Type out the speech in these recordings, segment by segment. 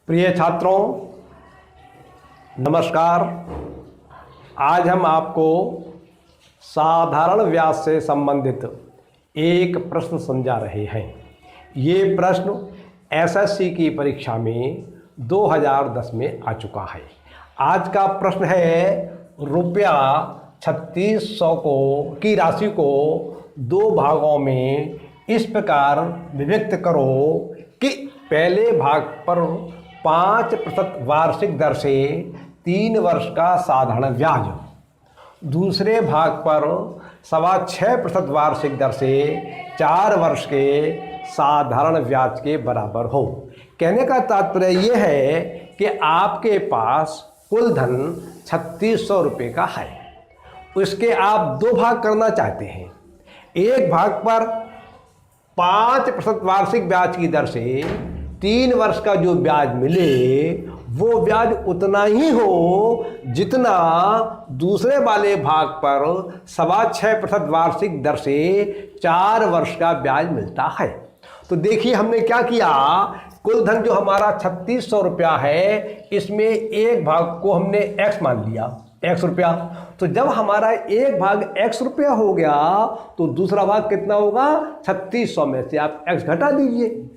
प्रिय छात्रों, नमस्कार। आज हम आपको साधारण व्यास से संबंधित एक प्रश्न समझा रहे हैं। ये प्रश्न एसएससी की परीक्षा में 2010 में आ चुका है। आज का प्रश्न है रुपया 3600 की राशि को दो भागों में इस प्रकार विभक्त करो कि पहले भाग पर 5% वार्षिक दर से 3 वर्ष का साधारण ब्याज, दूसरे भाग पर 6.25% वार्षिक दर से 4 वर्ष के साधारण ब्याज के बराबर हो। कहने का तात्पर्य यह है कि आपके पास कुल धन 3600 रुपये का है, उसके आप दो भाग करना चाहते हैं। एक भाग पर 5% वार्षिक ब्याज की दर से 3 वर्ष का जो ब्याज मिले वो ब्याज उतना ही हो जितना दूसरे वाले भाग पर 6.25% वार्षिक दर से 4 वर्ष का ब्याज मिलता है। तो देखिए हमने क्या किया, कुल धन जो हमारा 3600 रुपया है, इसमें एक भाग को हमने x मान लिया, x रुपया। तो जब हमारा एक भाग x रुपया हो गया तो दूसरा भाग कितना होगा, 3600 में से आप x घटा दीजिए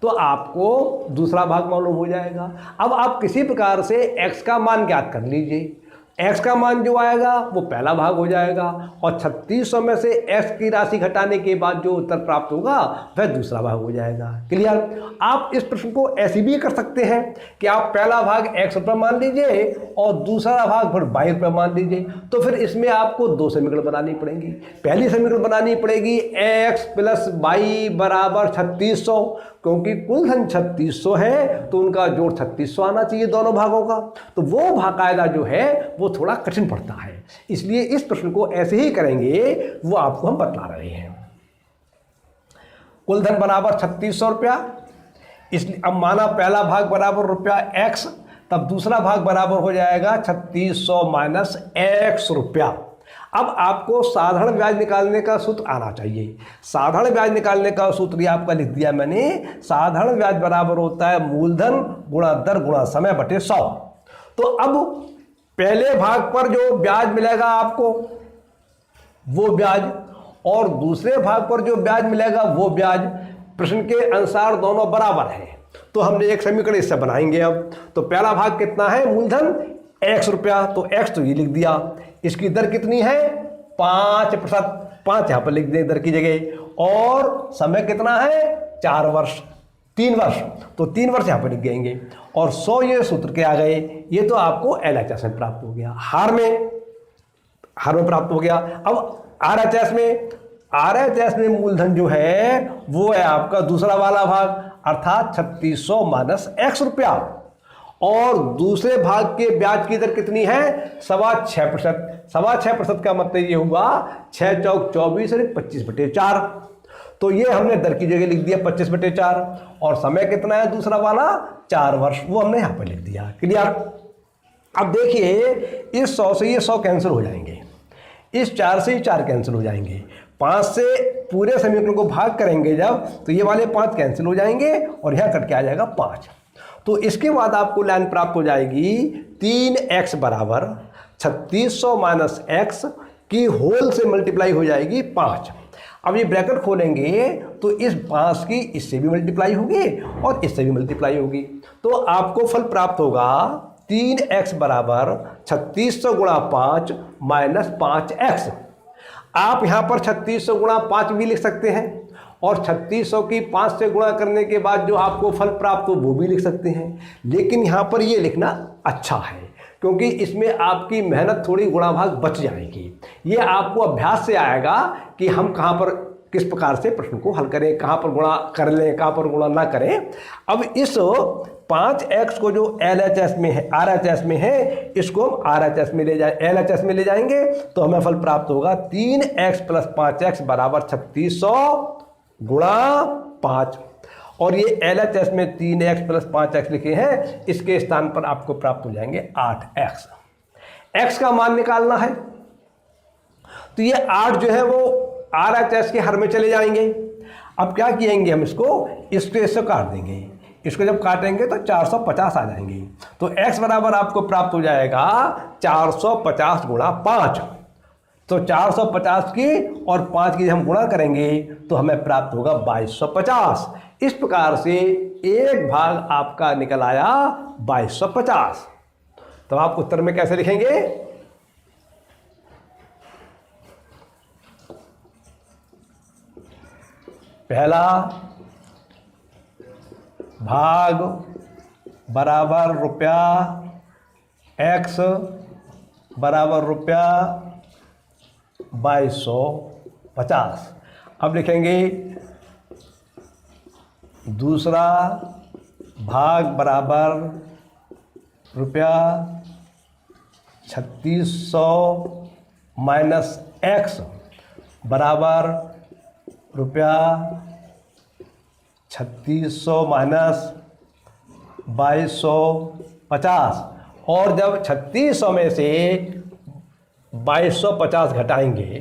तो आपको दूसरा भाग मालूम हो जाएगा। अब आप किसी प्रकार से x का मान ज्ञात कर लीजिए। x का मान जो आएगा वो पहला भाग हो जाएगा और 3600 में से x की राशि घटाने के बाद जो उत्तर प्राप्त होगा वह दूसरा भाग हो जाएगा। क्लियर? आप इस प्रश्न को ऐसे भी कर सकते हैं कि आप पहला भाग x रुपये मान लीजिए और दूसरा भाग फिर 22 रुपये मान लीजिए। तो फिर इसमें आपको दो समीकरण बनानी पड़ेंगी। पहली समीकरण बनानी पड़ेगी x + y बराबर 3600, क्योंकि कुल धन 3600 है तो उनका जोड़ 3600 आना चाहिए दोनों भागों का। तो वो कायदा जो है वो थोड़ा कठिन पड़ता है, इसलिए इस प्रश्न को ऐसे ही करेंगे, वो आपको हम बता रहे हैं। कुल धन बराबर 3600 रुपया, इसलिए अब माना पहला भाग बराबर रुपया x, तब दूसरा भाग बराबर हो जाएगा 3600 माइनस x रुपया। अब आपको साधारण ब्याज निकालने का सूत्र आना चाहिए। साधारण ब्याज निकालने का सूत्र आपका लिख दिया मैंने। साधारण ब्याज बराबर होता है मूलधन गुणा दर गुणा समय बटे 100। तो अब पहले भाग पर जो ब्याज मिलेगा आपको वो ब्याज, और दूसरे भाग पर जो ब्याज मिलेगा वो ब्याज, प्रश्न के अनुसार दोनों बराबर है। तो हमने एक समीकरण इससे बनाएंगे। अब तो पहला भाग कितना है, मूलधन x रुपया, तो x तो ये लिख दिया। इसकी दर कितनी है, 5%, 5 यहाँ पर लिख दें दर की जगह, और समय कितना है 4 वर्ष, 3 वर्ष, तो 3 वर्ष यहाँ पर लिख देंगे। और 100 ये सूत्र के आ गए, ये तो आपको LHS में प्राप्त हो गया, हार में प्राप्त हो गया। अब RHS में मूलधन जो है वो है आपका दूसरा वाला भाग, अर्थात 3600 माइनस x रुपया, और दूसरे भाग के ब्याज की दर कितनी है, 6.25%। 6.25% का मतलब ये हुआ 6 चौक 24 और 25/4। तो ये हमने दर की जगह लिख दिया 25/4, और समय कितना है दूसरा वाला, 4 वर्ष, वो हमने यहाँ पर लिख दिया। क्लियर? अब देखिए इस 100 से ये 100 कैंसिल हो जाएंगे, इस 4 से ये 4 कैंसिल हो जाएंगे, 5 से पूरे समीकरण को भाग करेंगे जब, तो ये वाले 5 कैंसिल हो जाएंगे और यहाँ कट के आ जाएगा 5। तो इसके बाद आपको लाइन प्राप्त हो जाएगी 3x बराबर 3600 माइनस x की होल से मल्टीप्लाई हो जाएगी 5। अब ये ब्रैकेट खोलेंगे तो इस 5 की इससे भी मल्टीप्लाई होगी और इससे भी मल्टीप्लाई होगी, तो आपको फल प्राप्त होगा 3x बराबर 3600 गुणा 5 माइनस 5x। आप यहाँ पर 3600 गुणा 5 भी लिख सकते हैं, और 3600 की 5 से गुणा करने के बाद जो आपको फल प्राप्त हो वो भी लिख सकते हैं। लेकिन यहाँ पर ये लिखना अच्छा है, क्योंकि इसमें आपकी मेहनत थोड़ी गुणा भाग बच जाएगी। ये आपको अभ्यास से आएगा कि हम कहाँ पर किस प्रकार से प्रश्न को हल करें, कहाँ पर गुणा कर लें, कहाँ पर गुणा ना करें। अब इस 5x को जो LHS में है, RHS में है, इसको हम RHS में LHS में ले जाएंगे तो हमें फल प्राप्त होगा 3x + 5x बराबर 3600 गुणा 5, और ये LHS में 3x + 5x लिखे हैं, इसके स्थान पर आपको प्राप्त हो जाएंगे 8x। x का मान निकालना है तो ये 8 जो है वो RHS के हर में चले जाएंगे। अब क्या किएंगे हम इसको, इसके इससे काट देंगे, इसको जब काटेंगे तो 450 आ जाएंगे। तो x बराबर आपको प्राप्त हो जाएगा 450 गुणा 5। तो 450 की और 5 की हम गुणा करेंगे तो हमें प्राप्त होगा 2250। इस प्रकार से एक भाग आपका निकल आया 2250। तो आप उत्तर में कैसे लिखेंगे? पहला भाग बराबर रुपया, x बराबर रुपया 2250। अब लिखेंगे दूसरा भाग बराबर रुपया 3600 माइनस x बराबर रुपया 3600 माइनस 2250। और जब 3600 में से 2250 घटाएंगे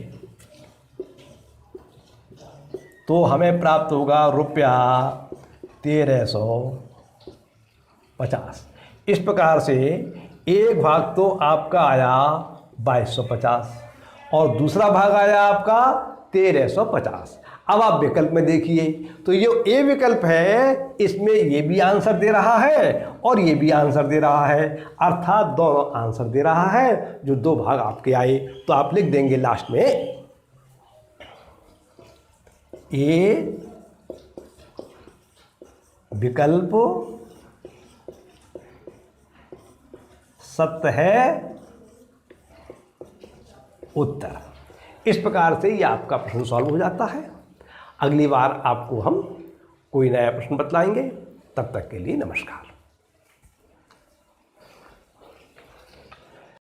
तो हमें प्राप्त होगा रुपया 1350। इस प्रकार से एक भाग तो आपका आया 2250 और दूसरा भाग आया आपका 1350। अब आप विकल्प में देखिए तो ये ए विकल्प है, इसमें ये भी आंसर दे रहा है और ये भी आंसर दे रहा है, अर्थात दोनों आंसर दे रहा है जो दो भाग आपके आए। तो आप लिख देंगे लास्ट में ए विकल्प सत्य है उत्तर। इस प्रकार से ये आपका प्रश्न सॉल्व हो जाता है। अगली बार आपको हम कोई नया प्रश्न बतलाएंगे। तब तक के लिए नमस्कार।